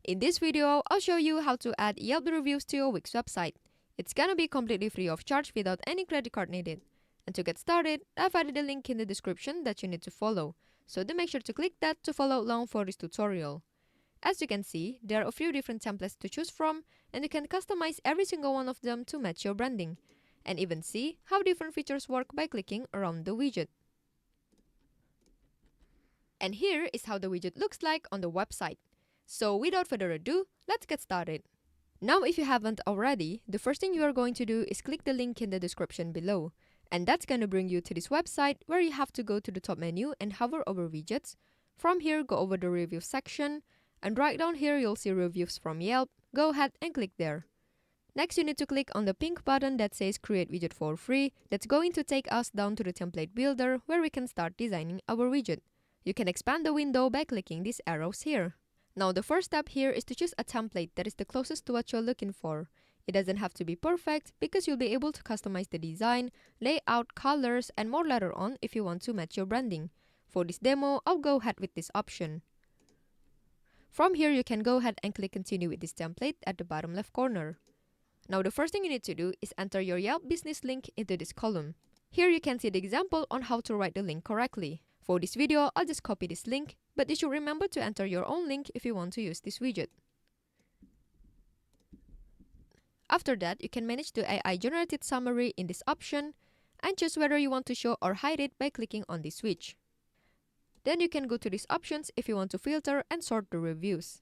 In this video, I'll show you how to add Yelp reviews to your Wix website. It's gonna be completely free of charge without any credit card needed. And to get started, I've added a link in the description that you need to follow, so do make sure to click that to follow along for this tutorial. As you can see, there are a few different templates to choose from, and you can customize every single one of them to match your branding, and even see how different features work by clicking around the widget. And here is how the widget looks like on the website. So without further ado, let's get started. Now if you haven't already, the first thing you are going to do is click the link in the description below. And that's gonna bring you to this website where you have to go to the top menu and hover over widgets. From here, go over the review section, and right down here you'll see reviews from Yelp. Go ahead and click there. Next, you need to click on the pink button that says create widget for free. That's going to take us down to the template builder where we can start designing our widget. You can expand the window by clicking these arrows here. Now the first step here is to choose a template that is the closest to what you're looking for. It doesn't have to be perfect because you'll be able to customize the design, layout, colors, and more later on if you want to match your branding. For this demo, I'll go ahead with this option. From here, you can go ahead and click continue with this template at the bottom left corner. Now the first thing you need to do is enter your Yelp business link into this column. Here you can see the example on how to write the link correctly. For this video, I'll just copy this link, but you should remember to enter your own link if you want to use this widget. After that, you can manage the AI generated summary in this option and choose whether you want to show or hide it by clicking on this switch. Then you can go to these options if you want to filter and sort the reviews.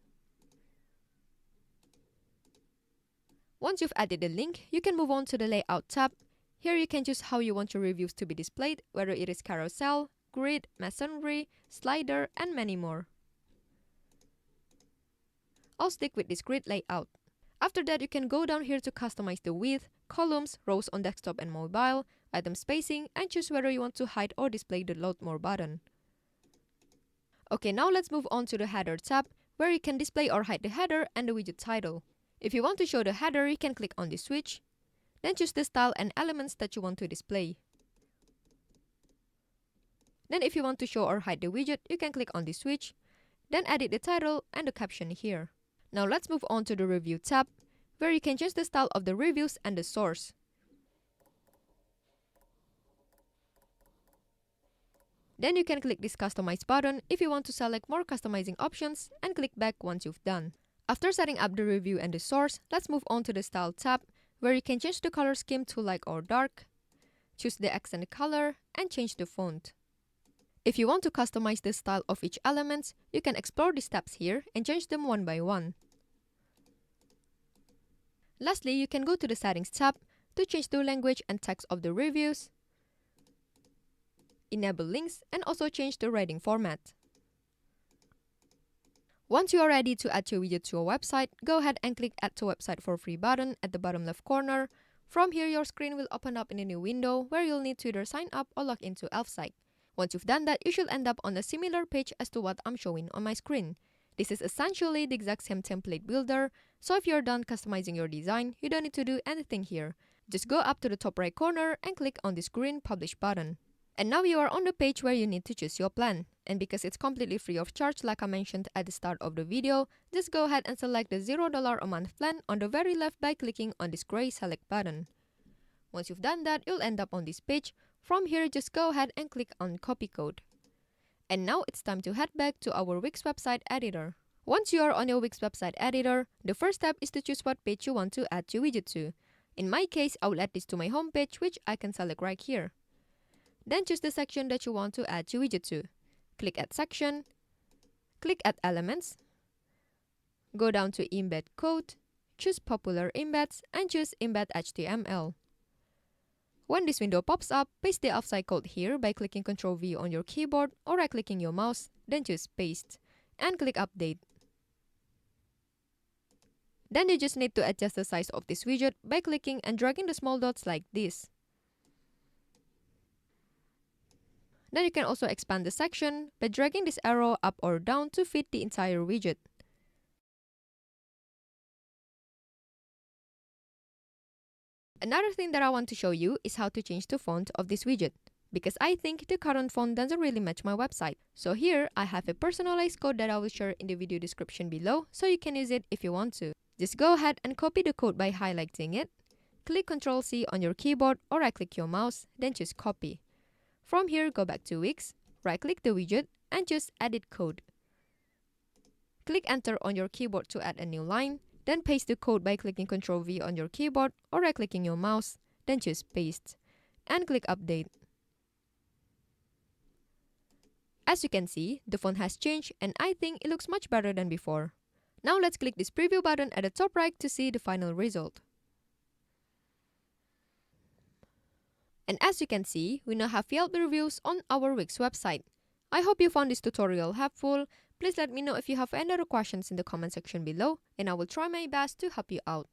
Once you've added the link, you can move on to the Layout tab. Here you can choose how you want your reviews to be displayed, whether it is carousel, grid, masonry, slider, and many more. I'll stick with this grid layout. After that, you can go down here to customize the width, columns, rows on desktop and mobile, item spacing, and choose whether you want to hide or display the Load More button. Okay, now let's move on to the Header tab, where you can display or hide the header and the widget title. If you want to show the header, you can click on this switch, then choose the style and elements that you want to display. Then if you want to show or hide the widget, you can click on this switch, then edit the title and the caption here. Now let's move on to the Review tab, where you can change the style of the reviews and the source. Then you can click this Customize button if you want to select more customizing options and click back once you've done. After setting up the review and the source, let's move on to the Style tab, where you can change the color scheme to light or dark, choose the accent color, and change the font. If you want to customize the style of each element, you can explore the steps here and change them one by one. Lastly, you can go to the Settings tab to change the language and text of the reviews, enable links, and also change the writing format. Once you are ready to add your widget to your website, go ahead and click Add to Website for Free button at the bottom left corner. From here, your screen will open up in a new window where you'll need to either sign up or log into Elf-site. Once you've done that, you should end up on a similar page as to what I'm showing on my screen. This is essentially the exact same template builder, so if you're done customizing your design, you don't need to do anything here. Just go up to the top right corner and click on this green Publish button. And now you are on the page where you need to choose your plan. And because it's completely free of charge like I mentioned at the start of the video, just go ahead and select the $0 a month plan on the very left by clicking on this gray Select button. Once you've done that, you'll end up on this page. From here, just go ahead and click on Copy Code. And now it's time to head back to our Wix website editor. Once you are on your Wix website editor, the first step is to choose what page you want to add your widget to. In my case, I will add this to my home page, which I can select right here. Then choose the section that you want to add your widget to. Click Add Section, click Add Elements, go down to Embed Code, choose Popular Embeds, and choose Embed HTML. When this window pops up, paste the offsite code here by clicking Ctrl-V on your keyboard or right-clicking your mouse, then choose Paste, and click Update. Then you just need to adjust the size of this widget by clicking and dragging the small dots like this. Then you can also expand the section by dragging this arrow up or down to fit the entire widget. Another thing that I want to show you is how to change the font of this widget. because I think the current font doesn't really match my website. So here, I have a personalized code that I will share in the video description below, so you can use it if you want to. Just go ahead and copy the code by highlighting it. Click Ctrl C on your keyboard or right-click your mouse, then choose Copy. From here, go back to Wix, right-click the widget, and choose Edit Code. Click Enter on your keyboard to add a new line, then paste the code by clicking Ctrl V on your keyboard or right-clicking your mouse, then choose Paste, and click Update. As you can see, the font has changed and I think it looks much better than before. Now let's click this preview button at the top right to see the final result. And as you can see, we now have Yelp reviews on our Wix website. I hope you found this tutorial helpful. Please let me know if you have any other questions in the comment section below, and I will try my best to help you out.